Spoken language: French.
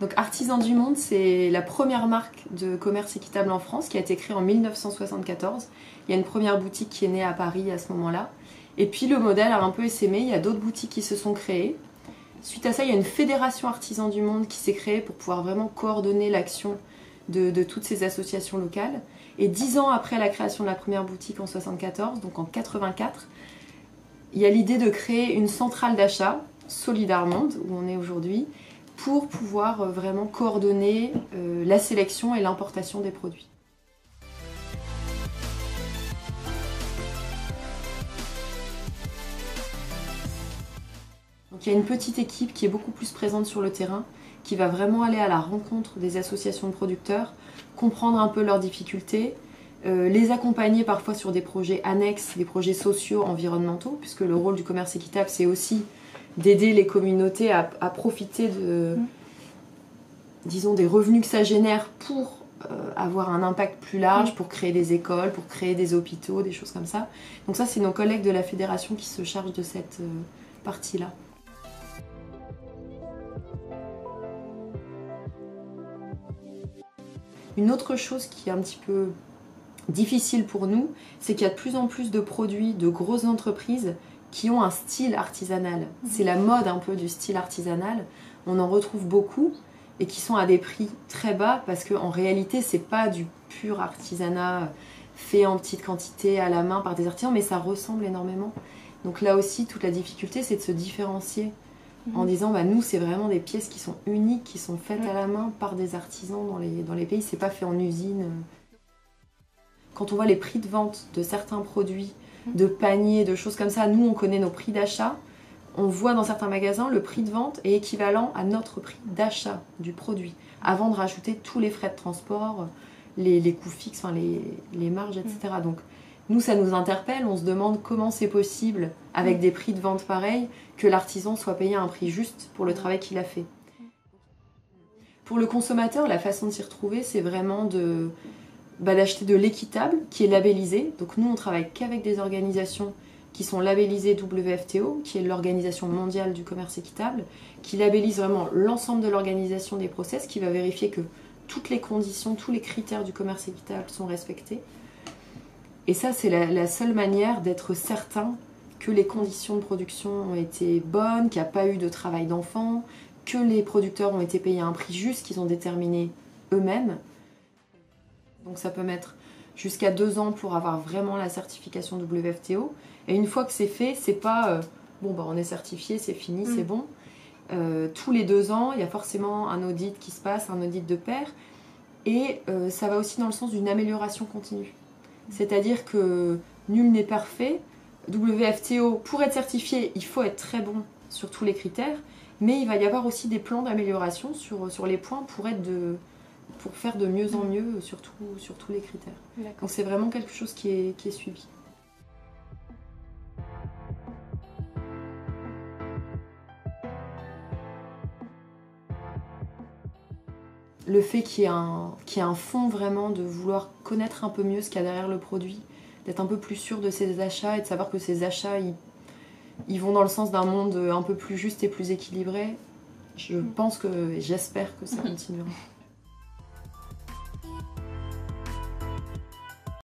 Donc Artisans du Monde, c'est la première marque de commerce équitable en France qui a été créée en 1974. Il y a une première boutique qui est née à Paris à ce moment-là. Et puis le modèle a un peu essaimé, il y a d'autres boutiques qui se sont créées. Suite à ça, il y a une fédération Artisans du Monde qui s'est créée pour pouvoir vraiment coordonner l'action de toutes ces associations locales. Et 10 ans après la création de la première boutique en 1974, donc en 1984, il y a l'idée de créer une centrale d'achat, Solidarmonde, où on est aujourd'hui, pour pouvoir vraiment coordonner la sélection et l'importation des produits. Donc il y a une petite équipe qui est beaucoup plus présente sur le terrain, qui va vraiment aller à la rencontre des associations de producteurs, comprendre un peu leurs difficultés, les accompagner parfois sur des projets annexes, des projets sociaux, environnementaux, puisque le rôle du commerce équitable, c'est aussi d'aider les communautés à profiter disons, des revenus que ça génère pour avoir un impact plus large, pour créer des écoles, pour créer des hôpitaux, des choses comme ça. Donc ça, c'est nos collègues de la fédération qui se chargent de cette partie-là. Une autre chose qui est un petit peu difficile pour nous, c'est qu'il y a de plus en plus de produits de grosses entreprises qui ont un style artisanal. C'est la mode un peu du style artisanal. On en retrouve beaucoup et qui sont à des prix très bas parce qu'en réalité, c'est pas du pur artisanat fait en petite quantité à la main par des artisans, mais ça ressemble énormément. Donc là aussi, toute la difficulté, c'est de se différencier en disant bah, nous, c'est vraiment des pièces qui sont uniques, qui sont faites à la main par des artisans dans les pays. C'est pas fait en usine. Quand on voit les prix de vente de certains produits, de paniers, de choses comme ça, nous, on connaît nos prix d'achat. On voit dans certains magasins, le prix de vente est équivalent à notre prix d'achat du produit, avant de rajouter tous les frais de transport, les coûts fixes, enfin, les marges, etc. Donc, nous, ça nous interpelle. On se demande comment c'est possible, avec des prix de vente pareils, que l'artisan soit payé un prix juste pour le travail qu'il a fait. Pour le consommateur, la façon de s'y retrouver, c'est vraiment d'acheter de l'équitable qui est labellisé. Donc nous, on travaille qu'avec des organisations qui sont labellisées WFTO, qui est l'Organisation mondiale du commerce équitable, qui labellise vraiment l'ensemble de l'organisation des process, qui va vérifier que toutes les conditions, tous les critères du commerce équitable sont respectés. Et ça, c'est la seule manière d'être certain que les conditions de production ont été bonnes, qu'il n'y a pas eu de travail d'enfant, que les producteurs ont été payés à un prix juste qu'ils ont déterminé eux-mêmes. Donc ça peut mettre jusqu'à 2 ans pour avoir vraiment la certification WFTO. Et une fois que c'est fait, c'est pas bon bah on est certifié, c'est fini, c'est bon. Tous les 2 ans, il y a forcément un audit qui se passe, un audit de pair. Et ça va aussi dans le sens d'une amélioration continue. C'est-à-dire que nul n'est parfait. WFTO, pour être certifié, il faut être très bon sur tous les critères. Mais il va y avoir aussi des plans d'amélioration sur les points pour faire de mieux en mieux sur tous les critères. Donc c'est vraiment quelque chose qui est suivi. Le fait qu'il y ait un fond vraiment de vouloir connaître un peu mieux ce qu'il y a derrière le produit, d'être un peu plus sûr de ses achats et de savoir que ces achats ils vont dans le sens d'un monde un peu plus juste et plus équilibré, je pense que, j'espère que ça continuera.